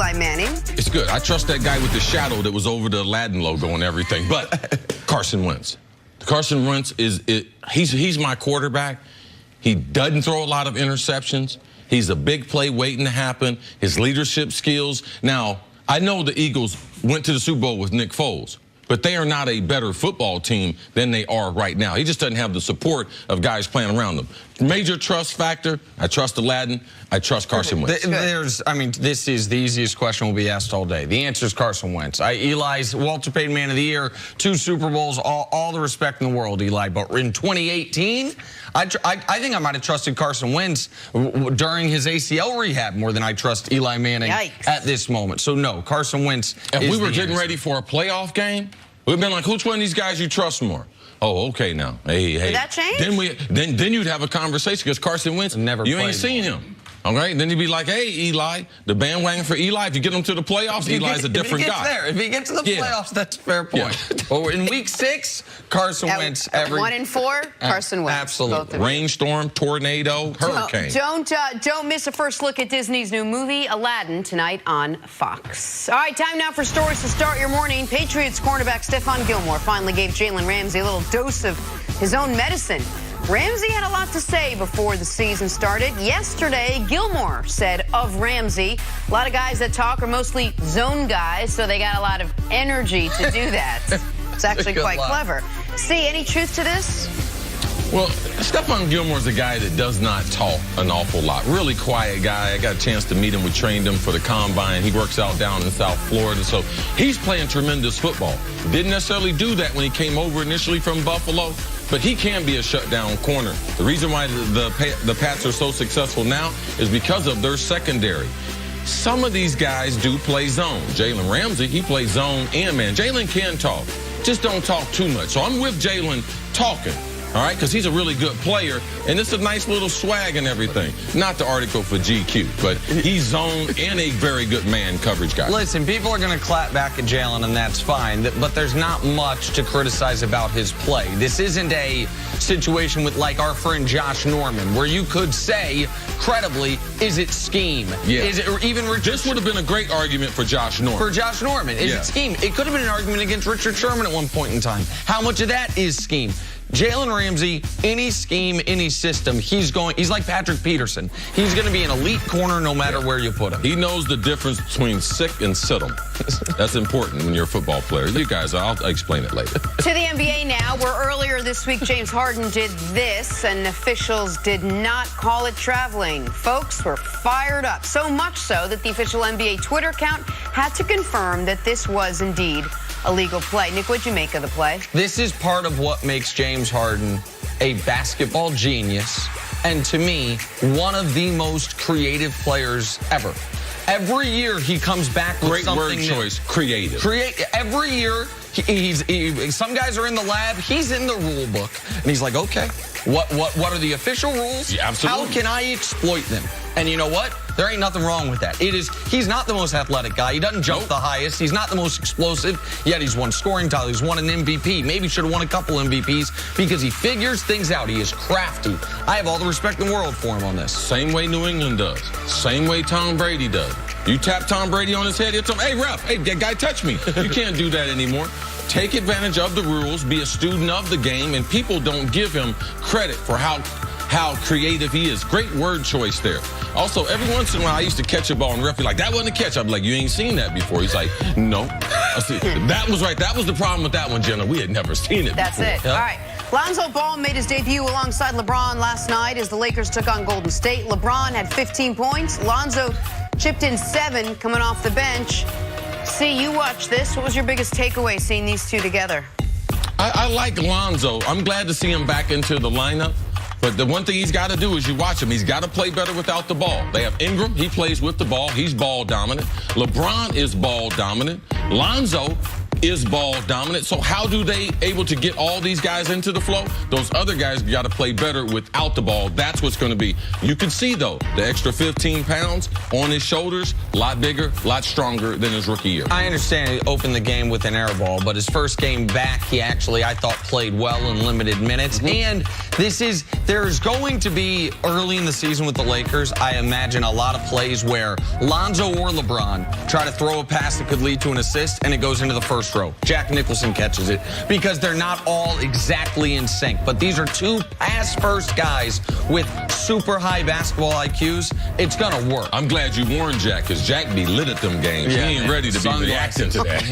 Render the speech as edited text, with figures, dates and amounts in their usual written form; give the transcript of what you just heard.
Eli Manning. It's good. I trust that guy with the shadow that was over the Aladdin logo and everything. But Carson Wentz. Carson Wentz he's my quarterback. He doesn't throw a lot of interceptions. He's a big play waiting to happen. His leadership skills. Now, I know the Eagles went to the Super Bowl with Nick Foles, but they are not a better football team than they are right now. He just doesn't have the support of guys playing around him. Major trust factor, I trust Aladdin. I trust Carson Wentz. This is the easiest question we'll be asked all day. The answer is Carson Wentz. Eli's Walter Payton Man of the Year, 2 Super Bowls, all the respect in the world, Eli. But in 2018, I think I might have trusted Carson Wentz during his ACL rehab more than I trust Eli Manning at this moment. So, no, Carson Wentz If we were getting ready for a playoff game, we've been like, which one of these guys you trust more? Oh, okay now. Hey. Did that change? Then you'd have a conversation because Carson Wentz, you ain't seen him. All right, then you'd be like, hey, Eli, the bandwagon for Eli. If you get him to the playoffs, Eli's a different guy. If he gets to the playoffs, that's a fair point. But in week 6, Carson Wentz. 1 and 4, Carson Wentz. Absolutely. Rainstorm, tornado, hurricane. Don't miss a first look at Disney's new movie, Aladdin, tonight on Fox. All right, time now for stories to start your morning. Patriots cornerback Stephon Gilmore finally gave Jalen Ramsey a little dose of his own medicine. Ramsey had a lot to say before the season started. Yesterday, Gilmore said of Ramsey, a lot of guys that talk are mostly zone guys, so they got a lot of energy to do that. It's actually quite clever. See, any truth to this? Well, Stephon Gilmore's a guy that does not talk an awful lot. Really quiet guy. I got a chance to meet him. We trained him for the combine. He works out down in South Florida, so he's playing tremendous football. Didn't necessarily do that when he came over initially from Buffalo, but he can be a shutdown corner. The reason why the Pats are so successful now is because of their secondary. Some of these guys do play zone. Jalen Ramsey, he plays zone and man. Jalen can talk. Just don't talk too much. So I'm with Jalen talking. All right, because he's a really good player, and it's a nice little swag and everything. Not the article for GQ, but he's zone and a very good man coverage guy. Listen, people are going to clap back at Jalen, and that's fine, but there's not much to criticize about his play. This isn't a situation with, like, our friend Josh Norman, where you could say, credibly, is it scheme? Yeah. Is it even Richard? This would have been a great argument for Josh Norman. For Josh Norman. Is it scheme? It could have been an argument against Richard Sherman at one point in time. How much of that is scheme? Jalen Ramsey, any scheme, any system, he's like Patrick Peterson. He's going to be an elite corner no matter where you put him. He knows the difference between sick and sit 'em. That's important when you're a football player. You guys, I'll explain it later. To the NBA now, where earlier this week James Harden did this and officials did not call it traveling. Folks were fired up, so much so that the official NBA Twitter account had to confirm that this was indeed a legal play. Nick, what'd you make of the play? This is part of what makes James Harden a basketball genius, and to me, one of the most creative players ever. Every year he comes back with something new. Great word choice, creative. Every year, some guys are in the lab, he's in the rule book, and he's like, okay, what are the official rules? Yeah, absolutely. How can I exploit them? And you know what? There ain't nothing wrong with that. He's not the most athletic guy. He doesn't jump the highest. He's not the most explosive, yet he's won scoring title. He's won an MVP. Maybe should have won a couple MVPs because he figures things out. He is crafty. I have all the respect in the world for him on this. Same way New England does. Same way Tom Brady does. You tap Tom Brady on his head, he'll tell him, hey, ref, hey, that guy touched me. You can't do that anymore. Take advantage of the rules, be a student of the game, and people don't give him credit for how creative he is. Great word choice there. Also, every once in a while, I used to catch a ball and the ref be like, that wasn't a catch. I'm like, you ain't seen that before. He's like, no. I said, that was right. That was the problem with that one, Jenna. We had never seen it That's before. it. All right. Lonzo Ball made his debut alongside LeBron last night as the Lakers took on Golden State. LeBron had 15 points. Lonzo chipped in 7 coming off the bench. See, you watch this. What was your biggest takeaway seeing these two together? I like Lonzo. I'm glad to see him back into the lineup. But the one thing he's got to do is you watch him. He's got to play better without the ball. They have Ingram. He plays with the ball. He's ball dominant. LeBron is ball dominant. Lonzo, is ball dominant. So how do they able to get all these guys into the flow? Those other guys got to play better without the ball. That's what's going to be. You can see, though, the extra 15 pounds on his shoulders, a lot bigger, a lot stronger than his rookie year. I understand he opened the game with an air ball, but his first game back, he actually, I thought, played well in limited minutes. And there's going to be, early in the season with the Lakers, I imagine a lot of plays where Lonzo or LeBron try to throw a pass that could lead to an assist, and it goes into the first row. Jack Nicholson catches it because they're not all exactly in sync. But these are two pass-first guys with super high basketball IQs. It's going to work. I'm glad you warned Jack, because Jack be lit at them games. Yeah, he ain't ready to be reacting to that.